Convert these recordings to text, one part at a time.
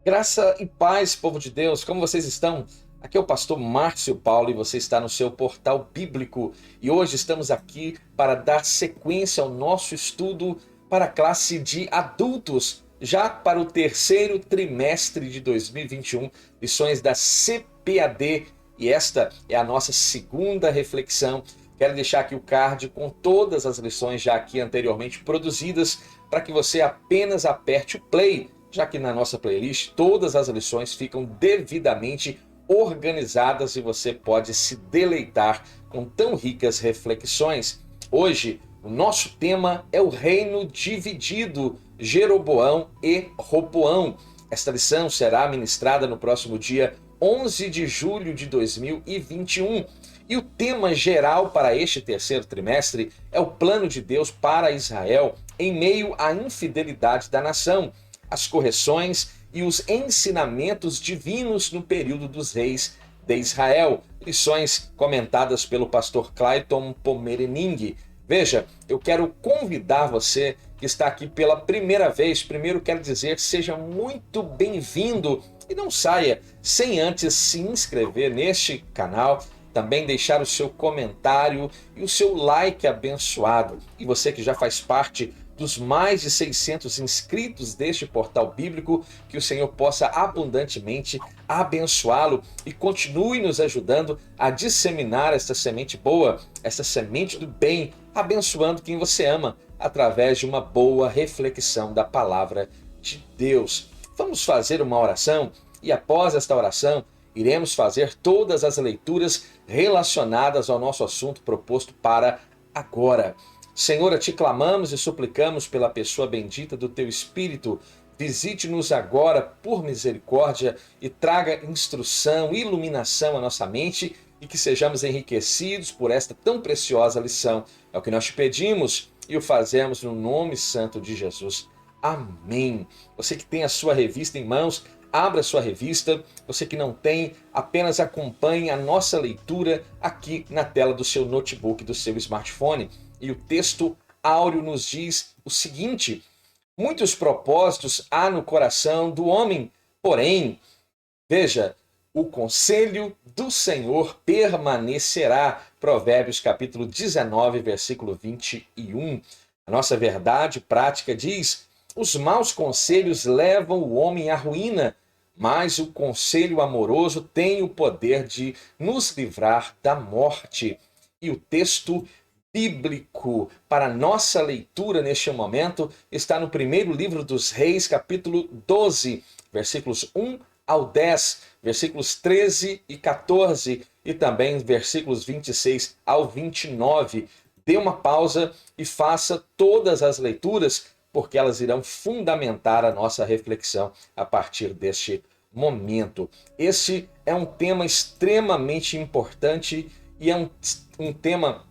Graça e paz, povo de Deus, como vocês estão? Aqui é o pastor Márcio Paulo e você está no seu portal bíblico. E hoje estamos aqui para dar sequência ao nosso estudo para a classe de adultos, já para o terceiro trimestre de 2021, lições da CPAD. E esta é a nossa segunda reflexão. Quero deixar aqui o card com todas as lições já aqui anteriormente produzidas, para que você apenas aperte o play, já que na nossa playlist todas as lições ficam devidamente organizadas e você pode se deleitar com tão ricas reflexões. Hoje, o nosso tema é o reino dividido, Jeroboão e Roboão. Esta lição será ministrada no próximo dia 11 de julho de 2021. E o tema geral para este terceiro trimestre é o plano de Deus para Israel em meio à infidelidade da nação, as correções e os ensinamentos divinos no período dos reis de Israel. Lições comentadas pelo pastor Clayton Pomerening. Veja, eu quero convidar você que está aqui pela primeira vez. Primeiro quero dizer, seja muito bem-vindo e não saia sem antes se inscrever neste canal, também deixar o seu comentário e o seu like abençoado. E você que já faz parte dos mais de 600 inscritos deste portal bíblico, que o Senhor possa abundantemente abençoá-lo e continue nos ajudando a disseminar esta semente boa, esta semente do bem, abençoando quem você ama através de uma boa reflexão da palavra de Deus. Vamos fazer uma oração e após esta oração iremos fazer todas as leituras relacionadas ao nosso assunto proposto para agora. Senhor, a ti clamamos e suplicamos pela pessoa bendita do teu Espírito. Visite-nos agora por misericórdia e traga instrução, iluminação à nossa mente e que sejamos enriquecidos por esta tão preciosa lição. É o que nós te pedimos e o fazemos no nome santo de Jesus. Amém. Você que tem a sua revista em mãos, abra sua revista. Você que não tem, apenas acompanhe a nossa leitura aqui na tela do seu notebook, do seu smartphone. E o texto áureo nos diz o seguinte: muitos propósitos há no coração do homem, porém, veja, o conselho do Senhor permanecerá. Provérbios capítulo 19, versículo 21. A nossa verdade prática diz: os maus conselhos levam o homem à ruína, mas o conselho amoroso tem o poder de nos livrar da morte. E o texto bíblico para nossa leitura neste momento está no primeiro livro dos Reis, capítulo 12, versículos 1 ao 10, versículos 13 e 14 e também versículos 26 ao 29. Dê uma pausa e faça todas as leituras, porque elas irão fundamentar a nossa reflexão a partir deste momento. Esse é um tema extremamente importante e é um tema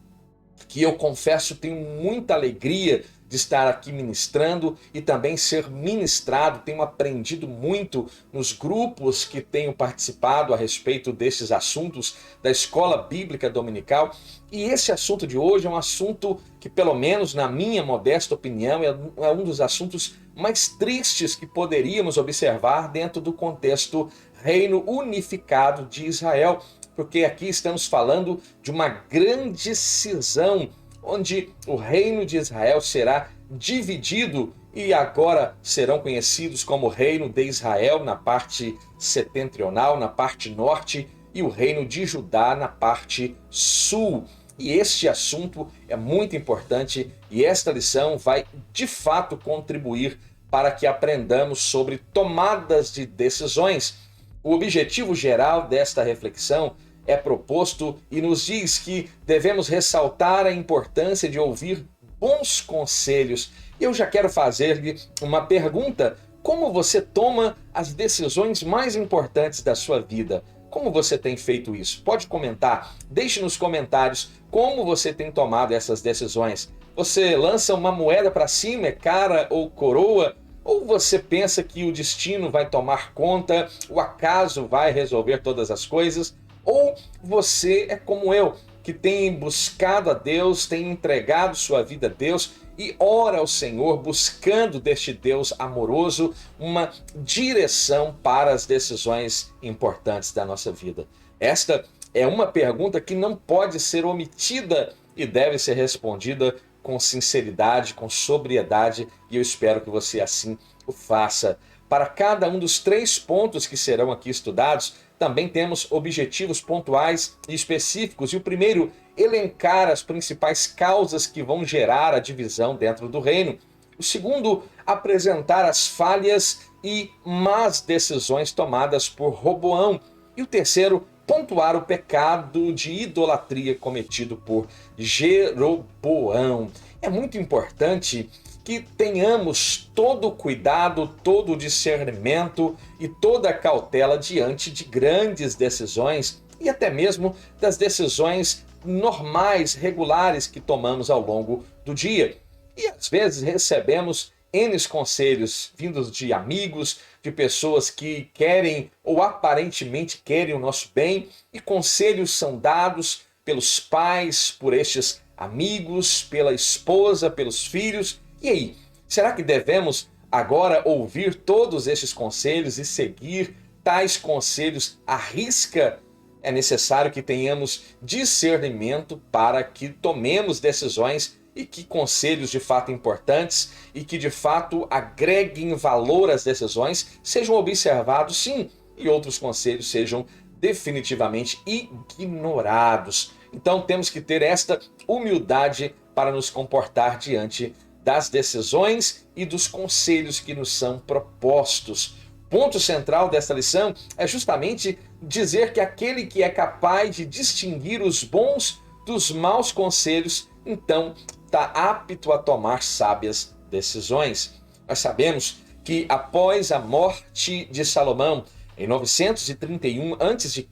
que eu confesso tenho muita alegria de estar aqui ministrando e também ser ministrado. Tenho aprendido muito nos grupos que tenho participado a respeito desses assuntos da Escola Bíblica Dominical. E esse assunto de hoje é um assunto que, pelo menos na minha modesta opinião, é um dos assuntos mais tristes que poderíamos observar dentro do contexto Reino Unificado de Israel. Porque aqui estamos falando de uma grande cisão, onde o reino de Israel será dividido e agora serão conhecidos como Reino de Israel na parte setentrional, na parte norte, e o Reino de Judá na parte sul. E este assunto é muito importante e esta lição vai de fato contribuir para que aprendamos sobre tomadas de decisões. O objetivo geral desta reflexão é proposto e nos diz que devemos ressaltar a importância de ouvir bons conselhos. Eu já quero fazer-lhe uma pergunta: como você toma as decisões mais importantes da sua vida? Como você tem feito isso? Pode comentar, deixe nos comentários como você tem tomado essas decisões. Você lança uma moeda para cima, é cara ou coroa? Ou você pensa que o destino vai tomar conta, o acaso vai resolver todas as coisas? Ou você é como eu, que tem buscado a Deus, tem entregado sua vida a Deus e ora ao Senhor, buscando deste Deus amoroso uma direção para as decisões importantes da nossa vida? Esta é uma pergunta que não pode ser omitida e deve ser respondida com sinceridade, com sobriedade, e eu espero que você assim o faça. Para cada um dos 3 pontos que serão aqui estudados, também temos objetivos pontuais e específicos. E o primeiro, elencar as principais causas que vão gerar a divisão dentro do reino. O segundo, apresentar as falhas e más decisões tomadas por Roboão. E o terceiro, pontuar o pecado de idolatria cometido por Jeroboão. É muito importante que tenhamos todo o cuidado, todo o discernimento e toda a cautela diante de grandes decisões e até mesmo das decisões normais, regulares que tomamos ao longo do dia. E às vezes recebemos N conselhos vindos de amigos, de pessoas que querem ou aparentemente querem o nosso bem, e conselhos são dados pelos pais, por estes amigos, pela esposa, pelos filhos. E aí, será que devemos agora ouvir todos estes conselhos e seguir tais conselhos à risca? É necessário que tenhamos discernimento para que tomemos decisões e que conselhos de fato importantes e que de fato agreguem valor às decisões sejam observados, sim, e outros conselhos sejam definitivamente ignorados. Então temos que ter esta humildade para nos comportar diante das decisões e dos conselhos que nos são propostos. Ponto central desta lição é justamente dizer que aquele que é capaz de distinguir os bons dos maus conselhos, então está apto a tomar sábias decisões. Nós sabemos que após a morte de Salomão, em 931 a.C.,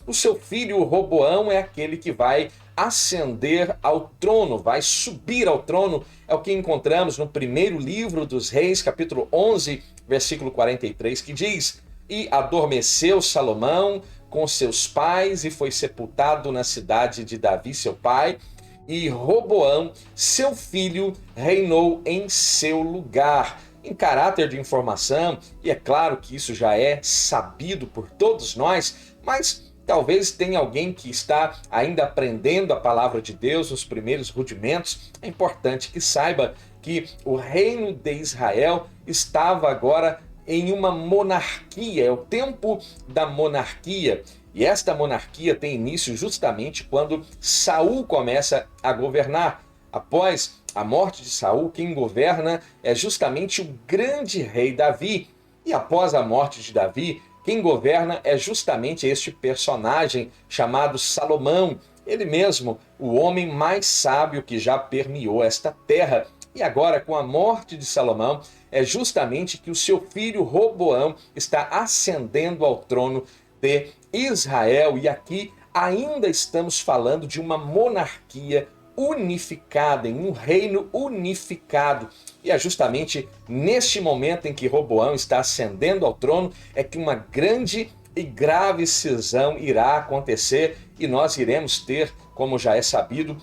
o seu filho Roboão é aquele que vai ascender ao trono, vai subir ao trono. É o que encontramos no primeiro livro dos Reis, capítulo 11, versículo 43, que diz: "E adormeceu Salomão com seus pais e foi sepultado na cidade de Davi, seu pai, e Roboão, seu filho, reinou em seu lugar." Em caráter de informação, e é claro que isso já é sabido por todos nós, mas talvez tenha alguém que está ainda aprendendo a palavra de Deus, os primeiros rudimentos. É importante que saiba que o reino de Israel estava agora em uma monarquia, é o tempo da monarquia. E esta monarquia tem início justamente quando Saul começa a governar. Após a morte de Saul, quem governa é justamente o grande rei Davi. E após a morte de Davi, quem governa é justamente este personagem chamado Salomão. Ele mesmo, o homem mais sábio que já permeou esta terra. E agora, com a morte de Salomão, é justamente que o seu filho Roboão está ascendendo ao trono de Israel. E aqui ainda estamos falando de uma monarquia unificada, em um reino unificado. E é justamente neste momento em que Roboão está ascendendo ao trono é que uma grande e grave cisão irá acontecer e nós iremos ter, como já é sabido,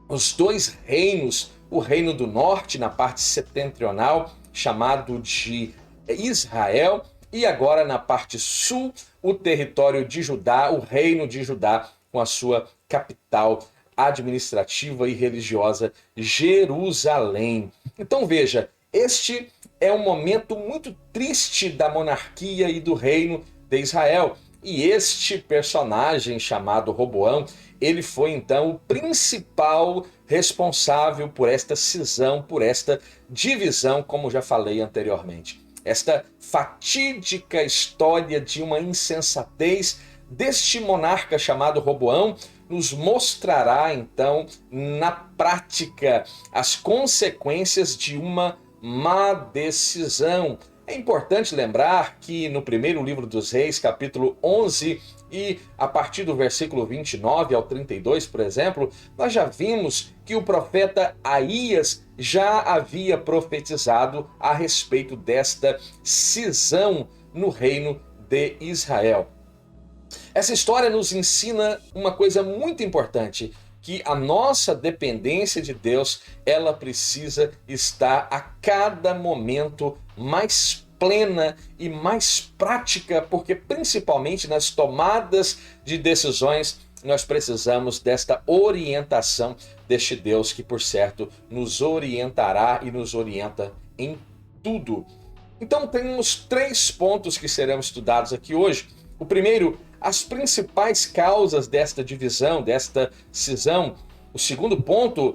os 2 reinos, o reino do norte na parte setentrional, chamado de Israel, e agora na parte sul, o território de Judá, o reino de Judá, com a sua capital administrativa e religiosa, Jerusalém. Então veja, este é um momento muito triste da monarquia e do reino de Israel. E este personagem chamado Roboão, ele foi então o principal responsável por esta cisão, por esta divisão, como já falei anteriormente. Esta fatídica história de uma insensatez deste monarca chamado Roboão nos mostrará então na prática as consequências de uma má decisão. É importante lembrar que no primeiro livro dos Reis, capítulo 11, e a partir do versículo 29 ao 32, por exemplo, nós já vimos que o profeta Aías já havia profetizado a respeito desta cisão no reino de Israel. Essa história nos ensina uma coisa muito importante, que a nossa dependência de Deus, ela precisa estar a cada momento mais plena e mais prática, porque principalmente nas tomadas de decisões nós precisamos desta orientação deste Deus que, por certo, nos orientará e nos orienta em tudo. Então temos 3 pontos que serão estudados aqui hoje. O primeiro, as principais causas desta divisão, desta cisão. O segundo ponto,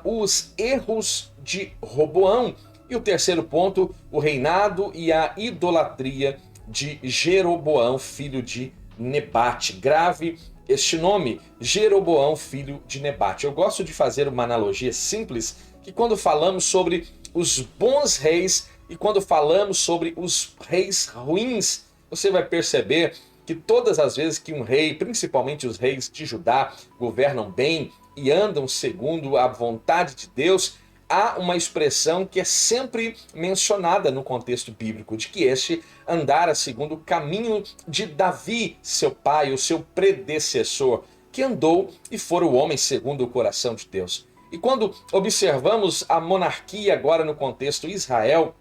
os erros de Roboão. E o terceiro ponto, o reinado e a idolatria de Jeroboão, filho de Nebate. Grave este nome, Jeroboão, filho de Nebate. Eu gosto de fazer uma analogia simples, que quando falamos sobre os bons reis e quando falamos sobre os reis ruins, você vai perceber que todas as vezes que um rei, principalmente os reis de Judá, governam bem e andam segundo a vontade de Deus, há uma expressão que é sempre mencionada no contexto bíblico, de que este andara segundo o caminho de Davi, seu pai, o seu predecessor, que andou e fora o homem segundo o coração de Deus. E quando observamos a monarquia agora no contexto Israel,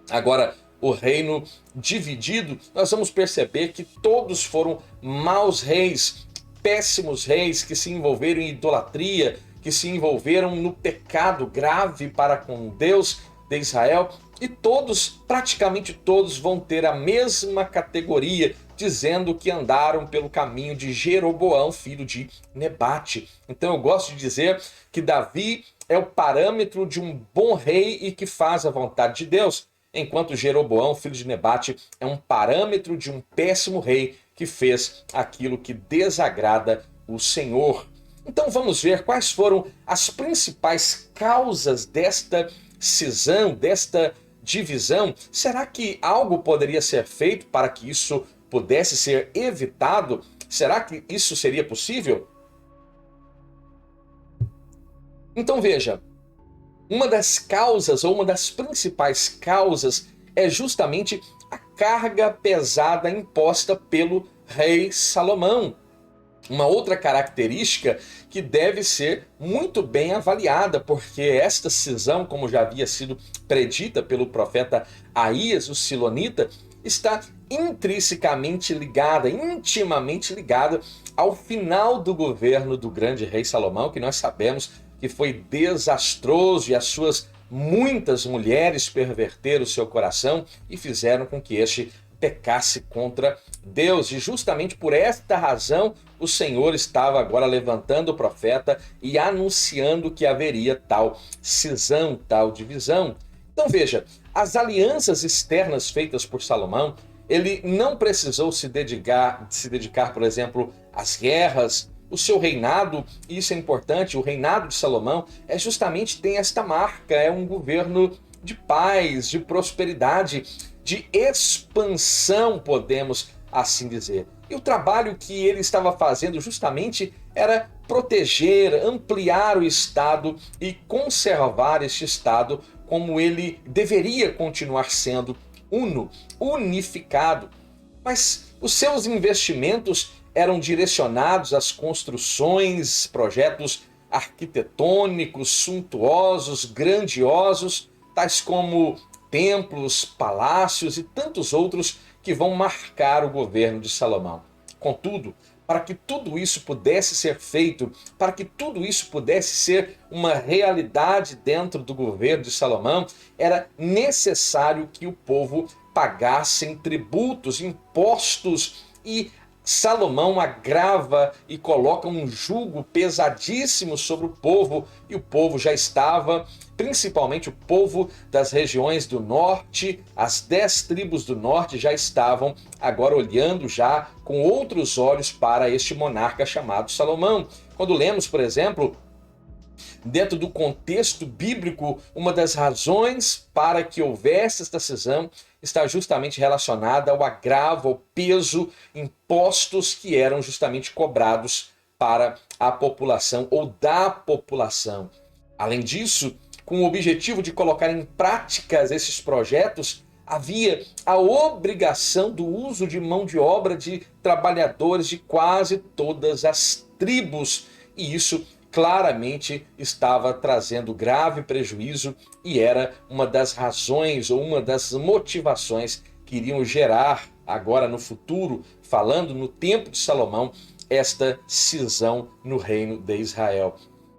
agora o reino dividido, nós vamos perceber que todos foram maus reis, péssimos reis que se envolveram em idolatria, que se envolveram no pecado grave para com Deus de Israel, e todos, praticamente todos, vão ter a mesma categoria, dizendo que andaram pelo caminho de Jeroboão, filho de Nebate. Então eu gosto de dizer que Davi é o parâmetro de um bom rei e que faz a vontade de Deus, enquanto Jeroboão, filho de Nebate, é um parâmetro de um péssimo rei que fez aquilo que desagrada o Senhor. Então vamos ver quais foram as principais causas desta cisão, desta divisão. Será que algo poderia ser feito para que isso pudesse ser evitado? Será que isso seria possível? Então veja, uma das causas, ou uma das principais causas, é justamente a carga pesada imposta pelo rei Salomão. Uma outra característica que deve ser muito bem avaliada, porque esta cisão, como já havia sido predita pelo profeta Aías, o Silonita, está intrinsecamente ligada, intimamente ligada ao final do governo do grande rei Salomão, que nós sabemos que foi desastroso, e as suas muitas mulheres perverteram o seu coração e fizeram com que este pecasse contra Deus. E justamente por esta razão o Senhor estava agora levantando o profeta e anunciando que haveria tal cisão, tal divisão. Então veja, as alianças externas feitas por Salomão, ele não precisou se dedicar, por exemplo, às guerras. O seu reinado, e isso é importante, o reinado de Salomão tem esta marca, é um governo de paz, de prosperidade, de expansão, podemos assim dizer. E o trabalho que ele estava fazendo justamente era proteger, ampliar o Estado e conservar este Estado como ele deveria continuar sendo, unificado. Mas os seus investimentos eram direcionados às construções, projetos arquitetônicos, suntuosos, grandiosos, tais como templos, palácios e tantos outros que vão marcar o governo de Salomão. Contudo, para que tudo isso pudesse ser feito, para que tudo isso pudesse ser uma realidade dentro do governo de Salomão, era necessário que o povo pagasse tributos, impostos, e Salomão agrava e coloca um jugo pesadíssimo sobre o povo, e o povo já estava, principalmente o povo das regiões do norte, as 10 tribos do norte já estavam agora olhando já com outros olhos para este monarca chamado Salomão. Quando lemos, por exemplo, dentro do contexto bíblico, uma das razões para que houvesse esta cisão está justamente relacionada ao agravo, ao peso, impostos que eram justamente cobrados para a população ou da população. Além disso, com o objetivo de colocar em práticas esses projetos, havia a obrigação do uso de mão de obra de trabalhadores de quase todas as tribos. e isso claramente estava trazendo grave prejuízo e era uma das razões ou uma das motivações que iriam gerar agora no futuro, falando no tempo de Salomão, esta cisão no reino de Israel.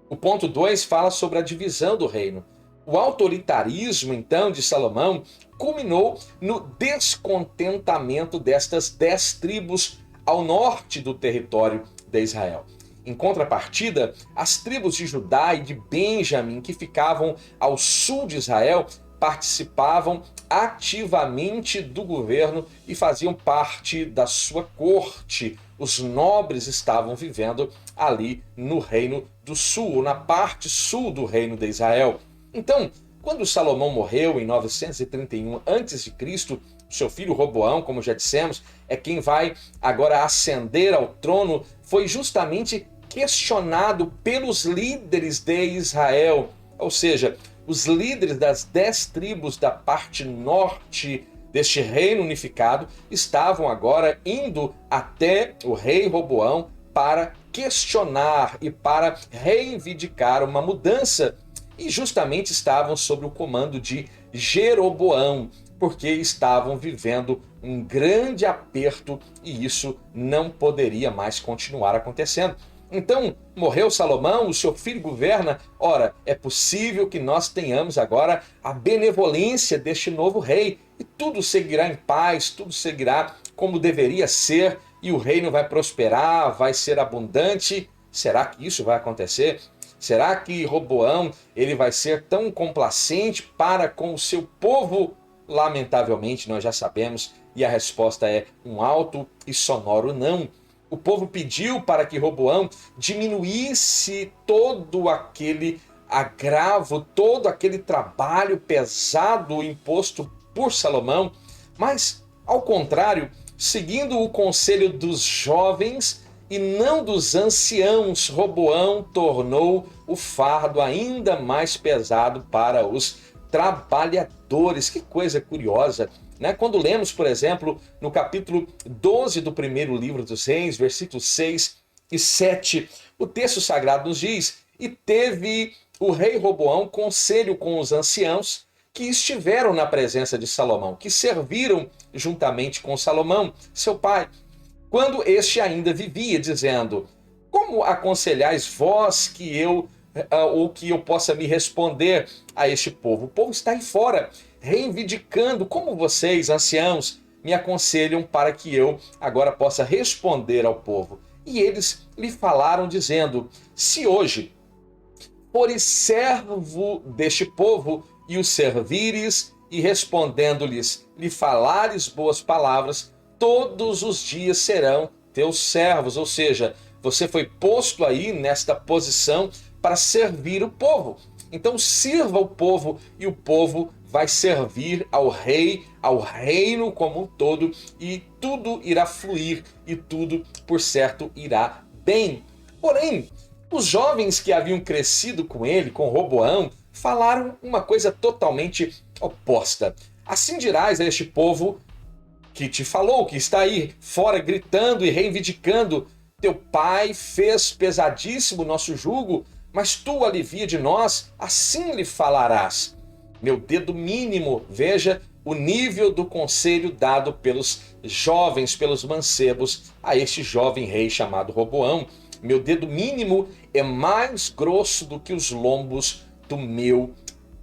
O ponto 2 fala sobre a divisão do reino. O autoritarismo, então, de Salomão culminou no descontentamento destas 10 tribos ao norte do território de Israel. Em contrapartida, as tribos de Judá e de Benjamim, que ficavam ao sul de Israel, participavam ativamente do governo e faziam parte da sua corte. Os nobres estavam vivendo ali no reino do sul, ou na parte sul do reino de Israel. Então, quando Salomão morreu em 931 a.C., seu filho Roboão, como já dissemos, é quem vai agora ascender ao trono, foi justamente questionado pelos líderes de Israel, ou seja, os líderes das 10 tribos da parte norte deste reino unificado estavam agora indo até o rei Roboão para questionar e para reivindicar uma mudança. E justamente estavam sob o comando de Jeroboão, porque estavam vivendo um grande aperto e isso não poderia mais continuar acontecendo. Então, morreu Salomão, o seu filho governa. Ora, é possível que nós tenhamos agora a benevolência deste novo rei e tudo seguirá em paz, tudo seguirá como deveria ser e o reino vai prosperar, vai ser abundante. Será que isso vai acontecer? Será que Roboão ele vai ser tão complacente para com o seu povo? Lamentavelmente, nós já sabemos, e a resposta é um alto e sonoro não. O povo pediu para que Roboão diminuísse todo aquele agravo, todo aquele trabalho pesado imposto por Salomão, mas, ao contrário, seguindo o conselho dos jovens e não dos anciãos, Roboão tornou o fardo ainda mais pesado para os trabalhadores. Que coisa curiosa, né? Quando lemos, por exemplo, no capítulo 12 do primeiro livro dos Reis, versículos 6 e 7, o texto sagrado nos diz: e teve o rei Roboão conselho com os anciãos que estiveram na presença de Salomão, que serviram juntamente com Salomão, seu pai, quando este ainda vivia, dizendo: como aconselhais vós que eu ou que eu possa me responder a este povo? O povo está aí fora, reivindicando. Como vocês, anciãos, me aconselham para que eu agora possa responder ao povo? E eles lhe falaram, dizendo: se hoje fores servo deste povo e o servires, e respondendo-lhes, lhe falares boas palavras, todos os dias serão teus servos. Ou seja, você foi posto aí nesta posição para servir o povo. Então sirva o povo e o povo vai servir ao rei, ao reino como um todo, e tudo irá fluir e tudo, por certo, irá bem. Porém, os jovens que haviam crescido com ele, com Roboão, falaram uma coisa totalmente oposta. Assim dirás a este povo que te falou, que está aí fora gritando e reivindicando: teu pai fez pesadíssimo o nosso jugo, mas tu alivia de nós, assim lhe falarás. Meu dedo mínimo, veja o nível do conselho dado pelos jovens, pelos mancebos, a este jovem rei chamado Roboão. Meu dedo mínimo é mais grosso do que os lombos do meu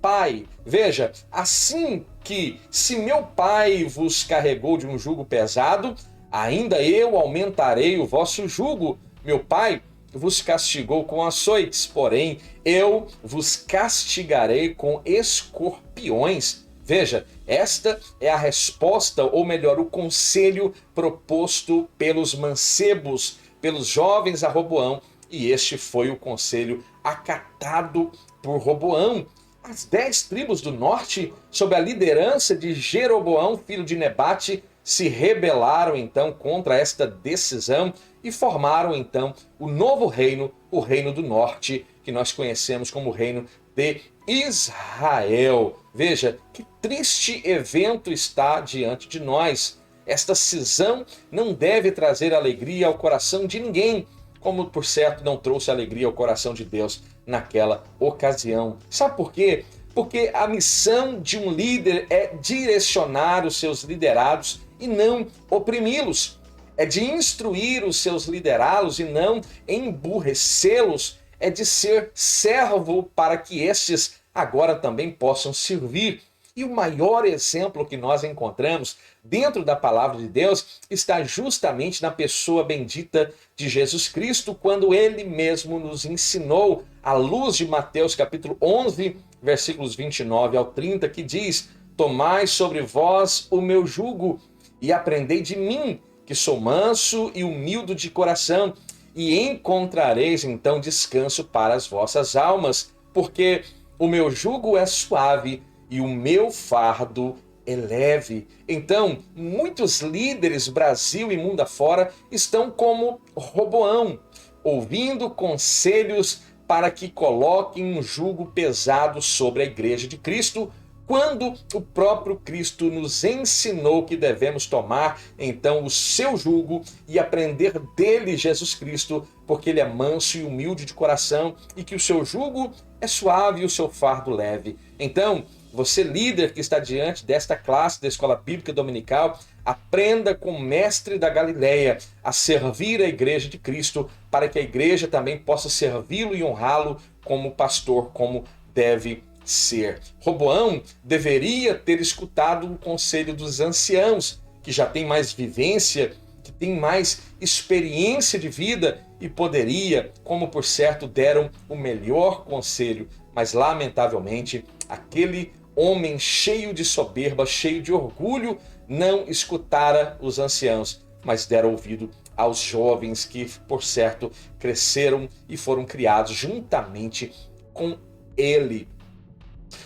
pai. Veja, assim que se meu pai vos carregou de um jugo pesado, ainda eu aumentarei o vosso jugo. Meu pai vos castigou com açoites, porém eu vos castigarei com escorpiões. Veja, esta é a resposta, ou melhor, o conselho proposto pelos mancebos, pelos jovens a Roboão, e este foi o conselho acatado por Roboão. As 10 tribos do norte, sob a liderança de Jeroboão, filho de Nebate, se rebelaram então contra esta decisão e formaram então o novo reino, o reino do norte, que nós conhecemos como o reino de Israel. Veja, que triste evento está diante de nós. Esta cisão não deve trazer alegria ao coração de ninguém. como por certo não trouxe alegria ao coração de Deus naquela ocasião. Sabe por quê? Porque a missão de um líder é direcionar os seus liderados e não oprimi-los. É de instruir os seus liderados e não emburrecê-los. É de ser servo para que estes agora também possam servir. E o maior exemplo que nós encontramos dentro da palavra de Deus está justamente na pessoa bendita de Jesus Cristo, quando ele mesmo nos ensinou, à luz de Mateus capítulo 11, versículos 29 ao 30, que diz: tomai sobre vós o meu jugo e aprendei de mim, que sou manso e humilde de coração, e encontrareis então descanso para as vossas almas, porque o meu jugo é suave e o meu fardo é leve. Então, muitos líderes, Brasil e mundo afora, estão como Roboão, ouvindo conselhos para que coloquem um jugo pesado sobre a igreja de Cristo, quando o próprio Cristo nos ensinou que devemos tomar então o seu jugo e aprender dele, Jesus Cristo, porque ele é manso e humilde de coração e que o seu jugo é suave e o seu fardo leve. Então, você líder que está diante desta classe da Escola Bíblica Dominical, aprenda com o mestre da Galileia a servir a igreja de Cristo, para que a igreja também possa servi-lo e honrá-lo como pastor, como deve ser. Roboão deveria ter escutado o conselho dos anciãos, que já tem mais vivência, que tem mais experiência de vida e poderia, como por certo deram o melhor conselho, mas lamentavelmente aquele homem cheio de soberba, cheio de orgulho, não escutara os anciãos, mas deram ouvido aos jovens que, por certo, cresceram e foram criados juntamente com ele.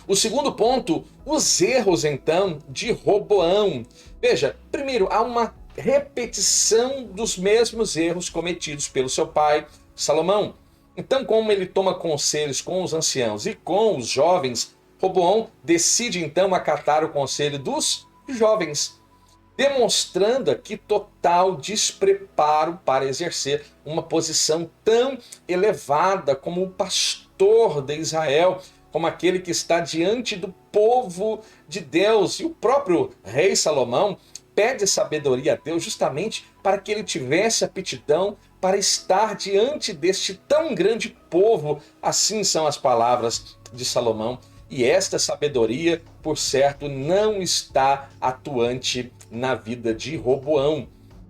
O segundo ponto, os erros então de Roboão. Veja, primeiro, há uma repetição dos mesmos erros cometidos pelo seu pai, Salomão. Então, como ele toma conselhos com os anciãos e com os jovens, Roboão decide então acatar o conselho dos jovens, demonstrando aqui total despreparo para exercer uma posição tão elevada como o pastor de Israel, como aquele que está diante do povo de Deus. E o próprio rei Salomão pede sabedoria a Deus justamente para que ele tivesse aptidão para estar diante deste tão grande povo. Assim são as palavras de Salomão. E esta sabedoria, por certo, não está atuante na vida de Roboão.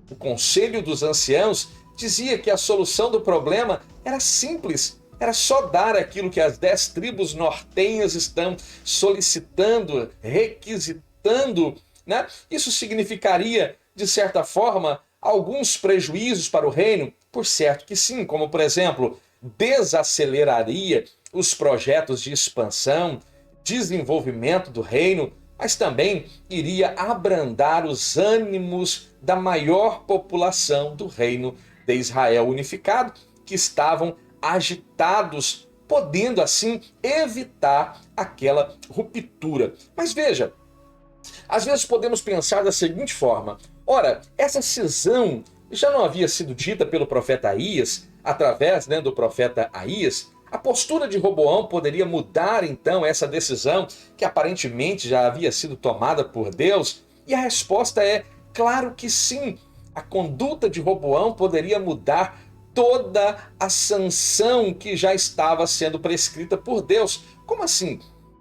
O conselho dos anciãos dizia que a solução do problema era simples. Era só dar aquilo que as 10 tribos nortenhas estão solicitando, requisitando, né? Isso significaria, de certa forma, alguns prejuízos para o reino? Por certo que sim, como por exemplo, desaceleraria os projetos de expansão, desenvolvimento do reino, mas também iria abrandar os ânimos da maior população do reino de Israel unificado, que estavam agitados, podendo assim evitar aquela ruptura. Mas veja, às vezes podemos pensar da seguinte forma: ora, essa cisão já não havia sido dita pelo profeta Aías, através do profeta Aías? A postura de Roboão poderia mudar então essa decisão que aparentemente já havia sido tomada por Deus? E a resposta é claro que sim. A conduta de Roboão poderia mudar toda a sanção que já estava sendo prescrita por Deus. Como assim?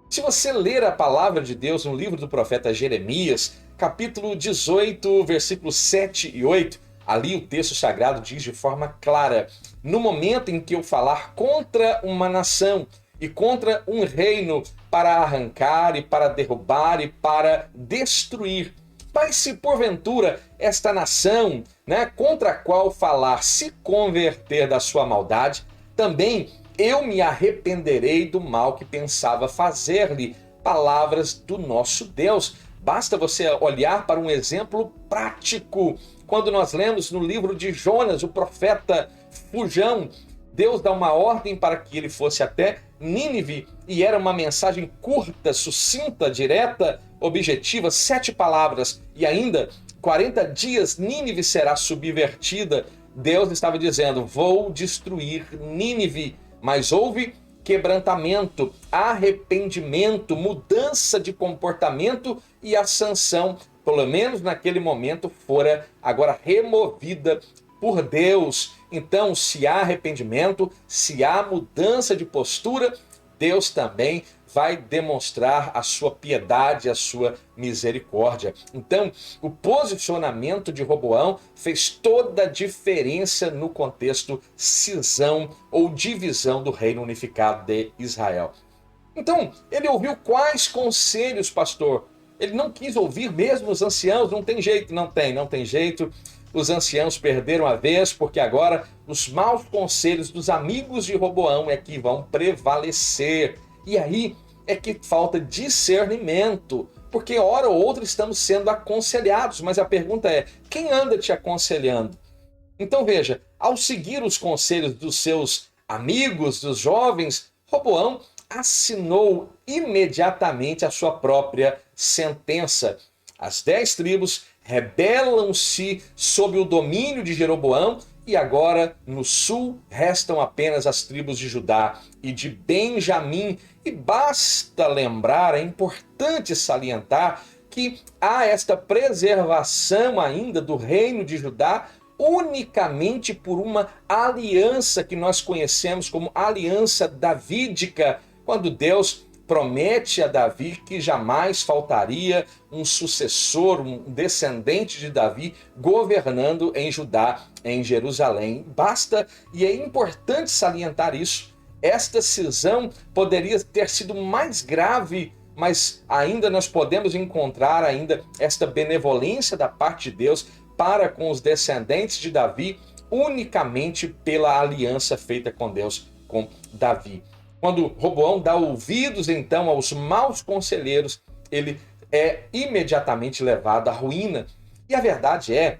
Se você ler a palavra de Deus no livro do profeta Jeremias, capítulo 18, versículos 7 e 8, ali o texto sagrado diz de forma clara: no momento em que eu falar contra uma nação e contra um reino para arrancar e para derrubar e para destruir, mas se porventura esta nação, contra a qual falar se converter da sua maldade, também eu me arrependerei do mal que pensava fazer-lhe. Palavras do nosso Deus. Basta você olhar para um exemplo prático. Quando nós lemos no livro de Jonas, o profeta fujão, Deus dá uma ordem para que ele fosse até Nínive, e era uma mensagem curta, sucinta, direta, objetiva, 7 palavras, e ainda 40 dias Nínive será subvertida. Deus estava dizendo: vou destruir Nínive, mas houve quebrantamento, arrependimento, mudança de comportamento e a sanção, pelo menos naquele momento, fora agora removida por Deus. Então, se há arrependimento, se há mudança de postura, Deus também vai demonstrar a sua piedade, a sua misericórdia. Então, o posicionamento de Roboão fez toda a diferença no contexto cisão ou divisão do reino unificado de Israel. Então, ele ouviu quais conselhos, pastor? Ele não quis ouvir mesmo os anciãos, não tem jeito, não tem jeito. Os anciãos perderam a vez, porque agora os maus conselhos dos amigos de Roboão é que vão prevalecer. E aí é que falta discernimento, porque hora ou outra estamos sendo aconselhados, mas a pergunta é: quem anda te aconselhando? Então veja, ao seguir os conselhos dos seus amigos, dos jovens, Roboão assinou imediatamente a sua própria sentença. As 10 tribos rebelam-se sob o domínio de Jeroboão e agora no sul restam apenas as tribos de Judá e de Benjamim. E basta lembrar, é importante salientar que há esta preservação ainda do reino de Judá unicamente por uma aliança que nós conhecemos como aliança davídica, quando Deus promete a Davi que jamais faltaria um sucessor, um descendente de Davi governando em Judá, em Jerusalém. Basta, e é importante salientar isso, esta cisão poderia ter sido mais grave, mas ainda nós podemos encontrar ainda esta benevolência da parte de Deus para com os descendentes de Davi, unicamente pela aliança feita com Deus, com Davi. Quando Roboão dá ouvidos então aos maus conselheiros, ele é imediatamente levado à ruína. E a verdade é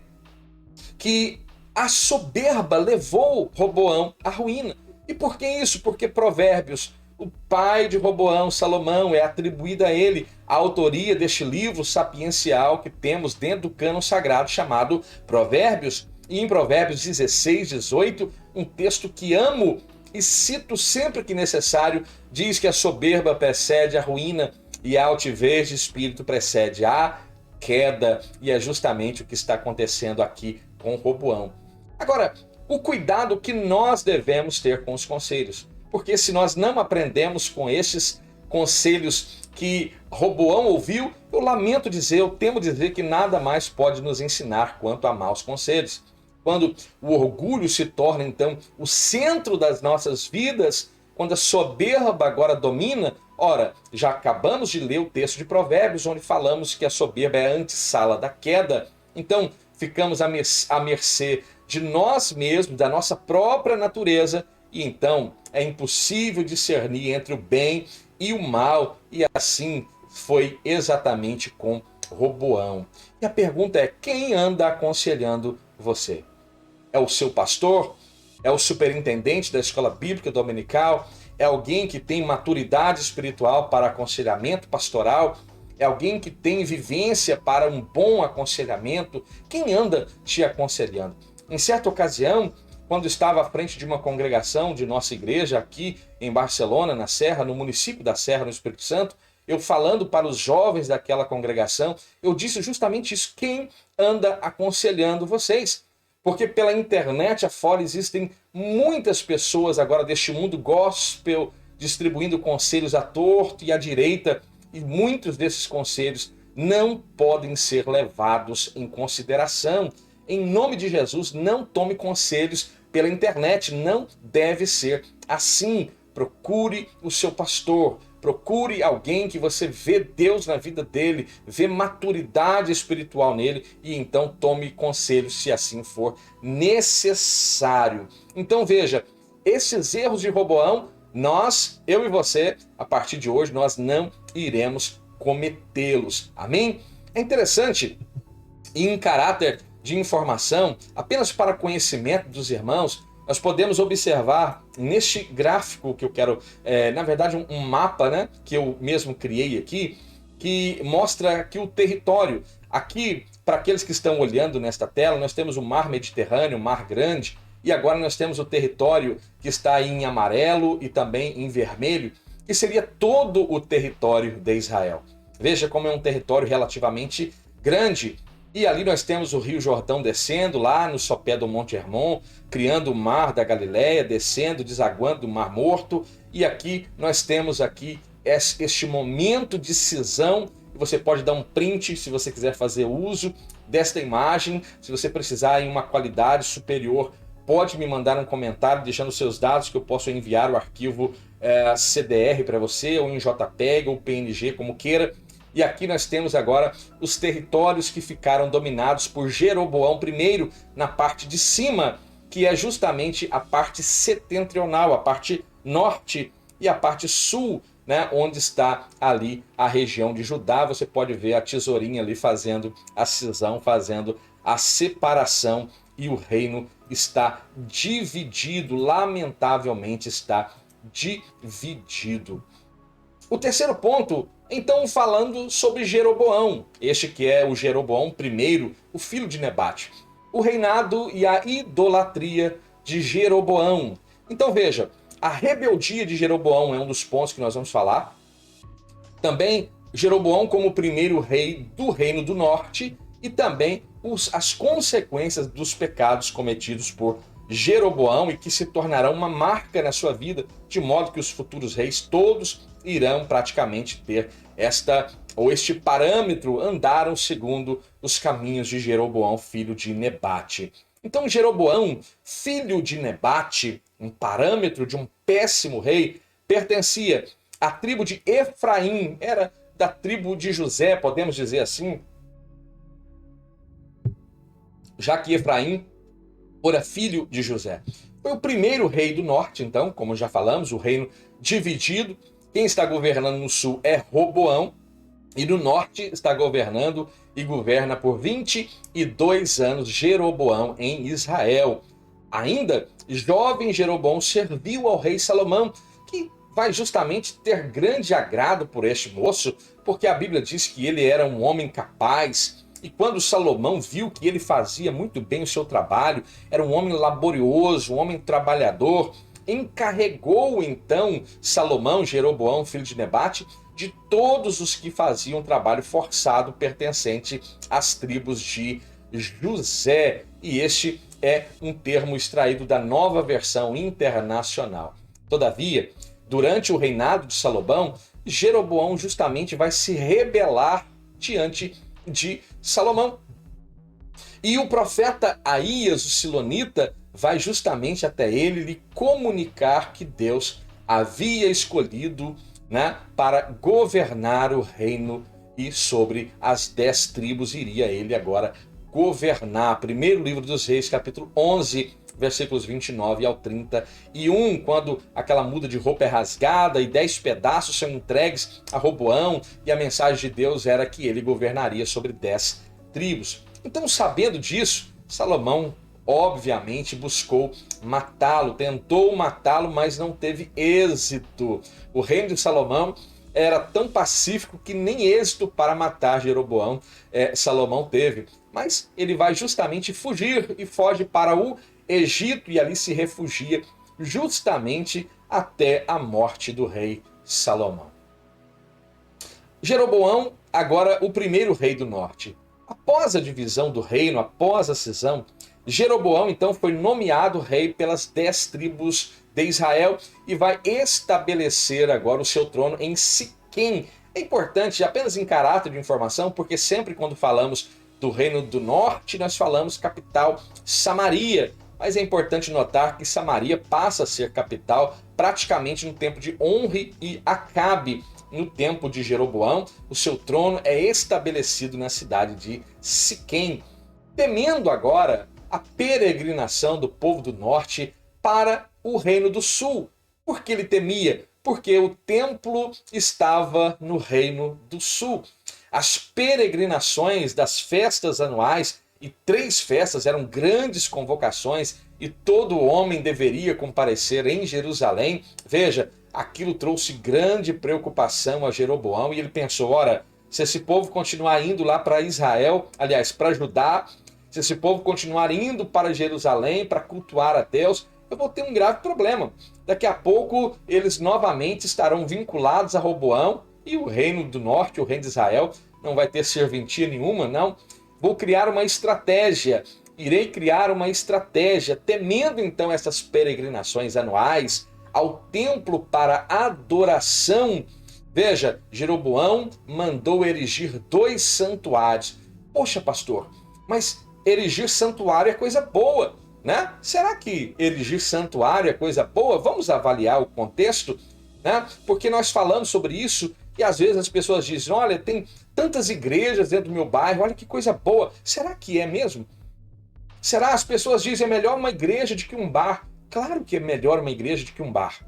que a soberba levou Roboão à ruína. E por que isso? Porque Provérbios, o pai de Roboão, Salomão, é atribuída a ele a autoria deste livro sapiencial que temos dentro do cânon sagrado chamado Provérbios. E em Provérbios 16, 18, um texto que amo e cito sempre que necessário, diz que a soberba precede a ruína e a altivez de espírito precede a queda. E é justamente o que está acontecendo aqui com Roboão. Agora, o cuidado que nós devemos ter com os conselhos. Porque se nós não aprendemos com esses conselhos que Roboão ouviu, eu lamento dizer, eu temo dizer que nada mais pode nos ensinar quanto a maus conselhos. Quando o orgulho se torna, então, o centro das nossas vidas, quando a soberba agora domina, ora, já acabamos de ler o texto de Provérbios, onde falamos que a soberba é a antessala da queda. Então, ficamos à mercê de nós mesmos, da nossa própria natureza, e então é impossível discernir entre o bem e o mal, e assim foi exatamente com Roboão. E a pergunta é: quem anda aconselhando você? É o seu pastor? É o superintendente da escola bíblica dominical? É alguém que tem maturidade espiritual para aconselhamento pastoral? É alguém que tem vivência para um bom aconselhamento? Quem anda te aconselhando? Em certa ocasião, quando estava à frente de uma congregação de nossa igreja aqui em Barcelona, na Serra, no município da Serra, no Espírito Santo, eu falando para os jovens daquela congregação, eu disse justamente isso: quem anda aconselhando vocês? Porque pela internet afora existem muitas pessoas agora deste mundo gospel distribuindo conselhos à torto e à direita, e muitos desses conselhos não podem ser levados em consideração. Em nome de Jesus, não tome conselhos pela internet, não deve ser assim. Procure o seu pastor, procure alguém que você vê Deus na vida dele, vê maturidade espiritual nele, e então tome conselhos se assim for necessário. Então veja, esses erros de Roboão, eu e você, a partir de hoje, nós não iremos cometê-los. Amém? É interessante, e em caráter de informação, apenas para conhecimento dos irmãos, nós podemos observar neste gráfico que eu quero, na verdade um mapa, que eu mesmo criei aqui, que mostra aqui o território. Aqui para aqueles que estão olhando nesta tela, nós temos o Mar Mediterrâneo, o Mar Grande, e agora nós temos o território que está aí em amarelo e também em vermelho, que seria todo o território de Israel. Veja como é um território relativamente grande. E ali nós temos o Rio Jordão descendo lá no sopé do Monte Hermon, criando o Mar da Galileia, descendo, desaguando do Mar Morto. E aqui nós temos aqui este momento de cisão. Você pode dar um print se você quiser fazer uso desta imagem. Se você precisar em uma qualidade superior, pode me mandar um comentário deixando seus dados que eu posso enviar o arquivo CDR para você, ou em JPEG ou PNG, como queira. E aqui nós temos agora os territórios que ficaram dominados por Jeroboão I na parte de cima, que é justamente a parte setentrional, a parte norte e a parte sul, né, onde está ali a região de Judá. Você pode ver a tesourinha ali fazendo a cisão, fazendo a separação, e o reino está dividido, lamentavelmente está dividido. O terceiro ponto, então, falando sobre Jeroboão, este que é o Jeroboão I, o filho de Nebate, o reinado e a idolatria de Jeroboão. Então veja, a rebeldia de Jeroboão é um dos pontos que nós vamos falar. Também Jeroboão como o primeiro rei do Reino do Norte e também as consequências dos pecados cometidos por Jeroboão e que se tornarão uma marca na sua vida, de modo que os futuros reis todos irão praticamente ter este parâmetro, andaram segundo os caminhos de Jeroboão, filho de Nebate. Então Jeroboão, filho de Nebate, um parâmetro de um péssimo rei, pertencia à tribo de Efraim, era da tribo de José, podemos dizer assim, já que Efraim era filho de José. Foi o primeiro rei do norte, então, como já falamos, o reino dividido. Quem está governando no sul é Roboão, e no norte está governando e governa por 22 anos Jeroboão em Israel. Ainda, jovem Jeroboão serviu ao rei Salomão, que vai justamente ter grande agrado por este moço, porque a Bíblia diz que ele era um homem capaz. E quando Salomão viu que ele fazia muito bem o seu trabalho, era um homem laborioso, um homem trabalhador, encarregou então Salomão, Jeroboão, filho de Nebate, de todos os que faziam trabalho forçado pertencente às tribos de José. E este é um termo extraído da Nova Versão Internacional. Todavia, durante o reinado de Salomão, Jeroboão justamente vai se rebelar diante de Salomão. E o profeta Aías, o silonita, vai justamente até ele lhe comunicar que Deus havia escolhido, né, para governar o reino, e sobre as 10 tribos iria ele agora governar. Primeiro livro dos Reis, capítulo 11, versículos 29 ao 31, quando aquela muda de roupa é rasgada e 10 pedaços são entregues a Roboão, e a mensagem de Deus era que ele governaria sobre 10 tribos. Então, sabendo disso, Salomão obviamente buscou matá-lo, tentou matá-lo, mas não teve êxito. O reino de Salomão era tão pacífico que nem êxito para matar Jeroboão Salomão teve. Mas ele vai justamente fugir e foge para o Egito e ali se refugia justamente até a morte do rei Salomão. Jeroboão, agora o primeiro rei do norte. Após a divisão do reino, após a cisão, Jeroboão então foi nomeado rei pelas 10 tribos de Israel e vai estabelecer agora o seu trono em Siquém. É importante, apenas em caráter de informação, porque sempre quando falamos do reino do norte, nós falamos capital Samaria. Mas é importante notar que Samaria passa a ser capital praticamente no tempo de Onri e Acabe. No tempo de Jeroboão, o seu trono é estabelecido na cidade de Siquém. Temendo agora a peregrinação do povo do norte para o reino do sul. Por que ele temia? Porque o templo estava no reino do sul. As peregrinações das festas anuais, e 3 festas eram grandes convocações, e todo homem deveria comparecer em Jerusalém. Veja, aquilo trouxe grande preocupação a Jeroboão, e ele pensou, ora, Se esse povo continuar indo lá para Israel, aliás, para Judá, se esse povo continuar indo para Jerusalém para cultuar a Deus, eu vou ter um grave problema. Daqui a pouco eles novamente estarão vinculados a Roboão e o reino do norte, o reino de Israel, não vai ter serventia nenhuma, não. Vou criar uma estratégia, irei criar uma estratégia, temendo então essas peregrinações anuais ao templo para adoração. Veja, Jeroboão mandou erigir 2 santuários. Poxa, pastor, mas erigir santuário é coisa boa, né? Será que erigir santuário é coisa boa? Vamos avaliar o contexto, né? Porque nós falamos sobre isso e às vezes as pessoas dizem, olha, tem tantas igrejas dentro do meu bairro, olha que coisa boa. Será que é mesmo? Será? As pessoas dizem, é melhor uma igreja do que um bar. Claro que é melhor uma igreja do que um bar.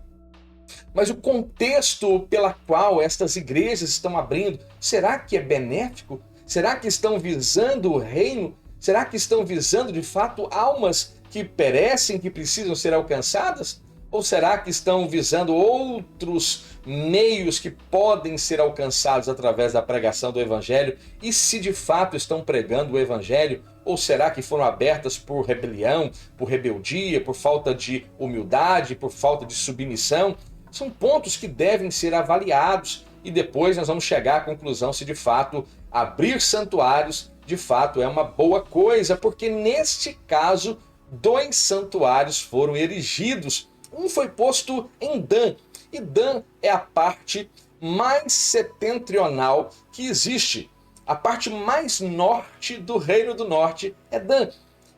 Mas o contexto pela qual estas igrejas estão abrindo, será que é benéfico? Será que estão visando o reino? Será que estão visando de fato almas que perecem, que precisam ser alcançadas? Ou será que estão visando outros meios que podem ser alcançados através da pregação do Evangelho? E se de fato estão pregando o Evangelho? Ou será que foram abertas por rebelião, por rebeldia, por falta de humildade, por falta de submissão? São pontos que devem ser avaliados e depois nós vamos chegar à conclusão se de fato abrir santuários de fato é uma boa coisa, porque neste caso 2 santuários foram erigidos. Um foi posto em Dan, e Dan é a parte mais setentrional que existe. A parte mais norte do Reino do Norte é Dan.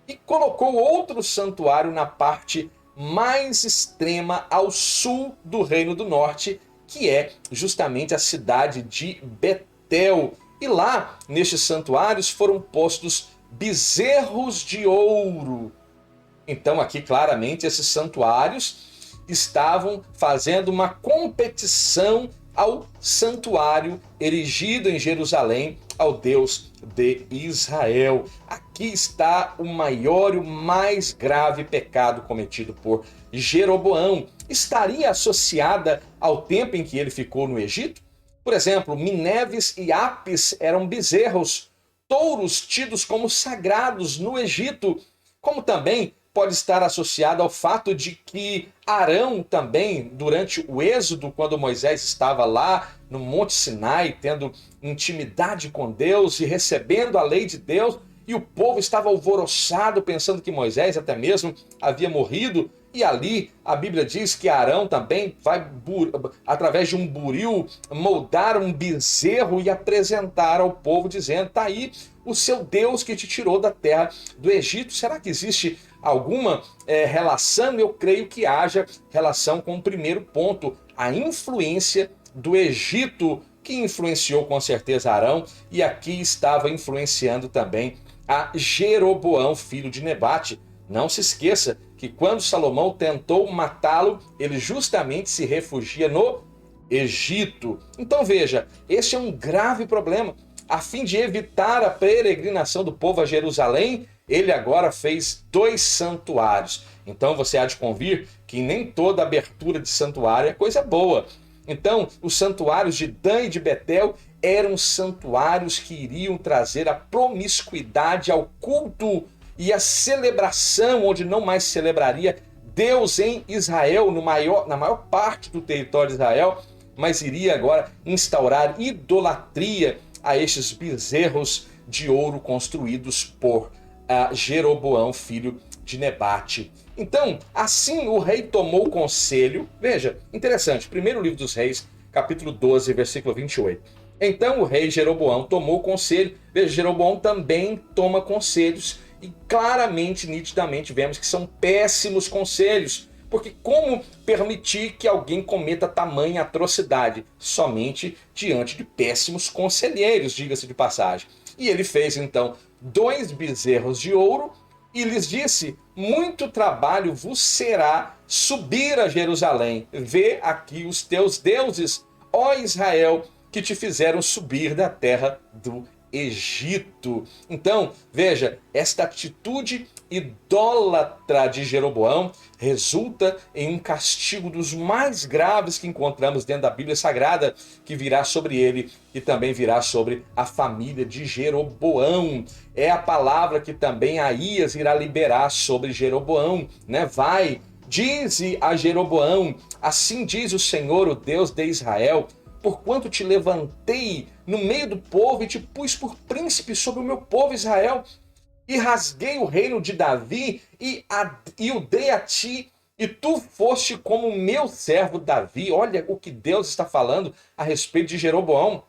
E colocou outro santuário na parte mais extrema ao sul do Reino do Norte, que é justamente a cidade de Betel. E lá, nestes santuários, foram postos bezerros de ouro. Então aqui claramente esses santuários estavam fazendo uma competição ao santuário erigido em Jerusalém ao Deus de Israel. Aqui está o maior e o mais grave pecado cometido por Jeroboão. Estaria associada ao tempo em que ele ficou no Egito? Por exemplo, Mineves e Apis eram bezerros, touros tidos como sagrados no Egito, como também pode estar associado ao fato de que Arão também, durante o êxodo, quando Moisés estava lá no Monte Sinai, tendo intimidade com Deus e recebendo a lei de Deus, e o povo estava alvoroçado, pensando que Moisés até mesmo havia morrido, e ali a Bíblia diz que Arão também vai, através de um buril, moldar um bezerro e apresentar ao povo, dizendo, está aí o seu Deus que te tirou da terra do Egito. Será que existe alguma relação? Eu creio que haja relação com o primeiro ponto, a influência do Egito, que influenciou com certeza Arão, e aqui estava influenciando também a Jeroboão, filho de Nebate. Não se esqueça que quando Salomão tentou matá-lo, ele justamente se refugia no Egito. Então veja, este é um grave problema. A fim de evitar a peregrinação do povo a Jerusalém, ele agora fez 2 santuários. Então você há de convir que nem toda abertura de santuário é coisa boa. Então, os santuários de Dan e de Betel eram santuários que iriam trazer a promiscuidade ao culto e a celebração, onde não mais celebraria Deus em Israel, na maior parte do território de Israel, mas iria agora instaurar idolatria a estes bezerros de ouro construídos por Jeroboão, filho de Nebate. Então, assim o rei tomou conselho. Veja, interessante, primeiro livro dos reis, capítulo 12, versículo 28. Então o rei Jeroboão tomou conselho. Veja, Jeroboão também toma conselhos e claramente, nitidamente, vemos que são péssimos conselhos. Porque como permitir que alguém cometa tamanha atrocidade? Somente diante de péssimos conselheiros, diga-se de passagem. E ele fez então 2 bezerros de ouro e lhes disse, muito trabalho vos será subir a Jerusalém. Vê aqui os teus deuses, ó Israel, que te fizeram subir da terra do Egito. Então, veja, esta atitude idólatra de Jeroboão resulta em um castigo dos mais graves que encontramos dentro da Bíblia Sagrada, que virá sobre ele e também virá sobre a família de Jeroboão. É a palavra que também Aías irá liberar sobre Jeroboão, né? Dize a Jeroboão: assim diz o Senhor, o Deus de Israel, porquanto te levantei no meio do povo e te pus por príncipe sobre o meu povo Israel, e rasguei o reino de Davi e o dei a ti, e tu foste como o meu servo Davi. Olha o que Deus está falando a respeito de Jeroboão,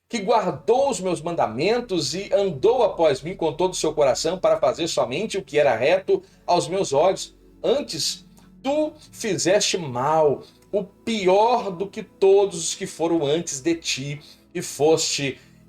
que guardou os meus mandamentos e andou após mim com todo o seu coração para fazer somente o que era reto aos meus olhos. Antes, tu fizeste mal, o pior do que todos os que foram antes de ti,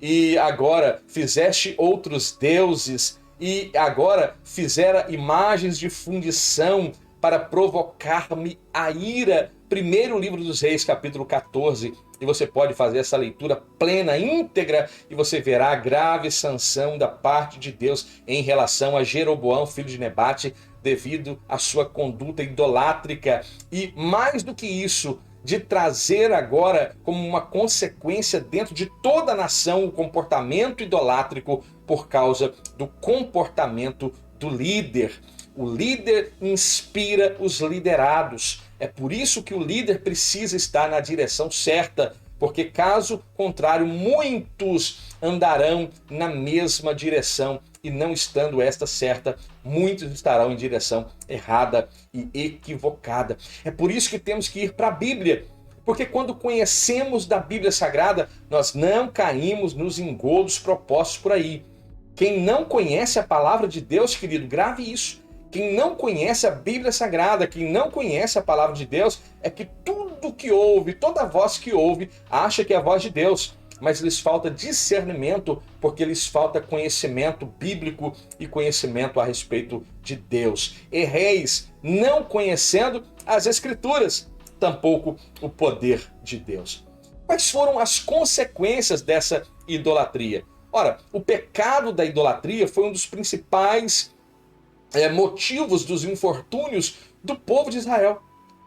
e agora fizeste outros deuses, e agora fizera imagens de fundição para provocar-me a ira. Primeiro livro dos Reis, capítulo 14, e você pode fazer essa leitura plena, íntegra, e você verá a grave sanção da parte de Deus em relação a Jeroboão, filho de Nebate, devido à sua conduta idolátrica. E mais do que isso, de trazer agora como uma consequência dentro de toda a nação o comportamento idolátrico por causa do comportamento do líder. O líder inspira os liderados. É por isso que o líder precisa estar na direção certa, porque caso contrário, muitos andarão na mesma direção, e não estando esta certa, muitos estarão em direção errada e equivocada. É por isso que temos que ir para a Bíblia, porque quando conhecemos da Bíblia Sagrada, nós não caímos nos engodos propostos por aí. Quem não conhece a palavra de Deus, querido, grave isso. Quem não conhece a Bíblia Sagrada, quem não conhece a palavra de Deus, é que tudo que ouve, toda voz que ouve, acha que é a voz de Deus. Mas lhes falta discernimento, porque lhes falta conhecimento bíblico e conhecimento a respeito de Deus. Erreis não conhecendo as Escrituras, tampouco o poder de Deus. Quais foram as consequências dessa idolatria? Ora, o pecado da idolatria foi um dos principais motivos dos infortúnios do povo de Israel,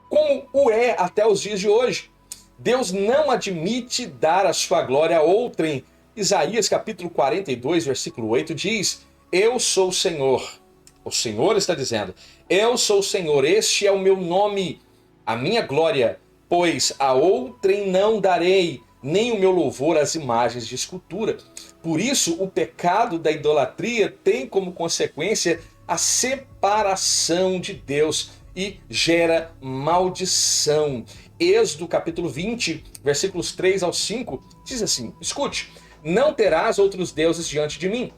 como o é até os dias de hoje. Deus não admite dar a sua glória a outrem. Isaías capítulo 42, versículo 8 diz: eu sou o Senhor está dizendo, eu sou o Senhor, este é o meu nome, a minha glória, pois a outrem não darei, nem o meu louvor às imagens de escultura. Por isso, o pecado da idolatria tem como consequência a separação de Deus e gera maldição. Êxodo capítulo 20, versículos 3 ao 5, diz assim: escute, não terás outros deuses diante de mim,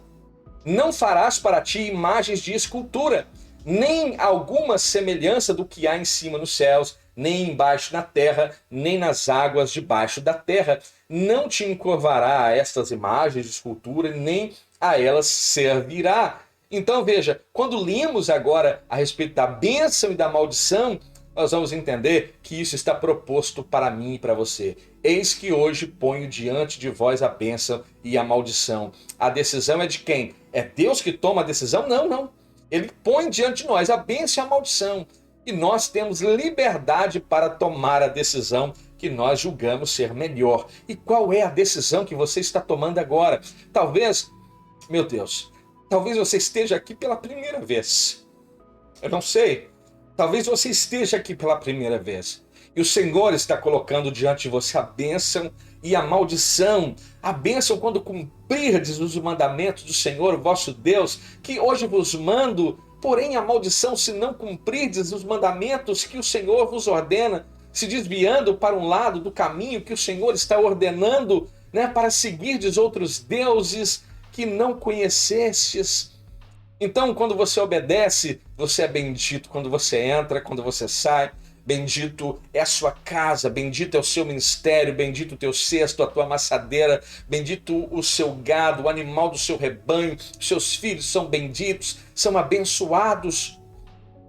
não farás para ti imagens de escultura, nem alguma semelhança do que há em cima nos céus, nem embaixo na terra, nem nas águas debaixo da terra. Não te encurvará a estas imagens de escultura, nem a elas servirá. Então veja, quando lemos agora a respeito da bênção e da maldição, nós vamos entender que isso está proposto para mim e para você. Eis que hoje ponho diante de vós a bênção e a maldição. A decisão é de quem? É Deus que toma a decisão? Não, não. Ele põe diante de nós a bênção e a maldição. E nós temos liberdade para tomar a decisão que nós julgamos ser melhor. E qual é a decisão que você está tomando agora? Talvez, meu Deus, talvez você esteja aqui pela primeira vez. Eu não sei. Talvez você esteja aqui pela primeira vez. E o Senhor está colocando diante de você a bênção e a maldição. A bênção quando cumprirdes os mandamentos do Senhor, vosso Deus, que hoje vos mando. Porém, a maldição se não cumprirdes os mandamentos que o Senhor vos ordena, se desviando para um lado do caminho que o Senhor está ordenando, né, para seguirdes outros deuses que não conhecestes. Então, quando você obedece, você é bendito quando você entra, quando você sai. Bendito é a sua casa, bendito é o seu ministério, bendito o teu cesto, a tua amassadeira, bendito o seu gado, o animal do seu rebanho, os seus filhos são benditos, são abençoados.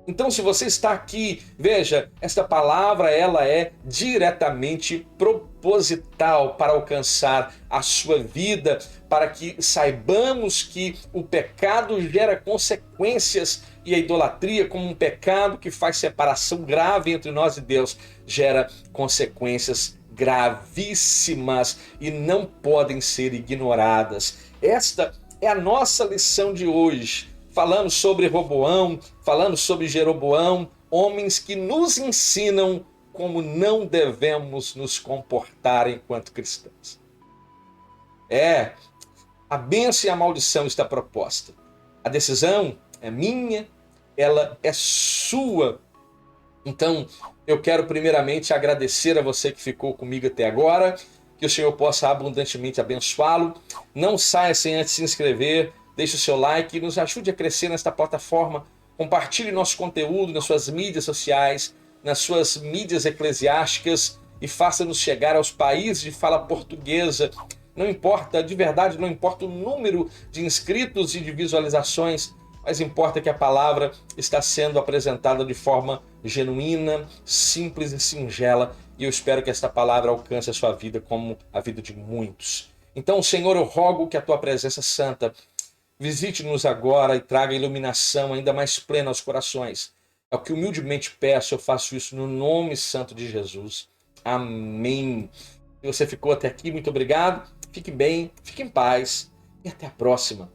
Então, se você está aqui, veja, esta palavra ela é diretamente proposital para alcançar a sua vida, para que saibamos que o pecado gera consequências e a idolatria, como um pecado que faz separação grave entre nós e Deus, gera consequências gravíssimas e não podem ser ignoradas. Esta é a nossa lição de hoje. Falando sobre Roboão, falando sobre Jeroboão, homens que nos ensinam como não devemos nos comportar enquanto cristãos. A bênção e a maldição está proposta. A decisão é minha, ela é sua. Então, eu quero primeiramente agradecer a você que ficou comigo até agora, que o Senhor possa abundantemente abençoá-lo. Não saia sem antes se inscrever, deixe o seu like, nos ajude a crescer nesta plataforma. Compartilhe nosso conteúdo nas suas mídias sociais, nas suas mídias eclesiásticas e faça-nos chegar aos países de fala portuguesa. Não importa, de verdade, não importa o número de inscritos e de visualizações, mas importa que a palavra está sendo apresentada de forma genuína, simples e singela, e eu espero que esta palavra alcance a sua vida como a vida de muitos. Então, Senhor, eu rogo que a tua presença santa visite-nos agora e traga iluminação ainda mais plena aos corações. É o que humildemente peço, eu faço isso no nome santo de Jesus. Amém. Se você ficou até aqui, muito obrigado. Fique bem, fique em paz e até a próxima.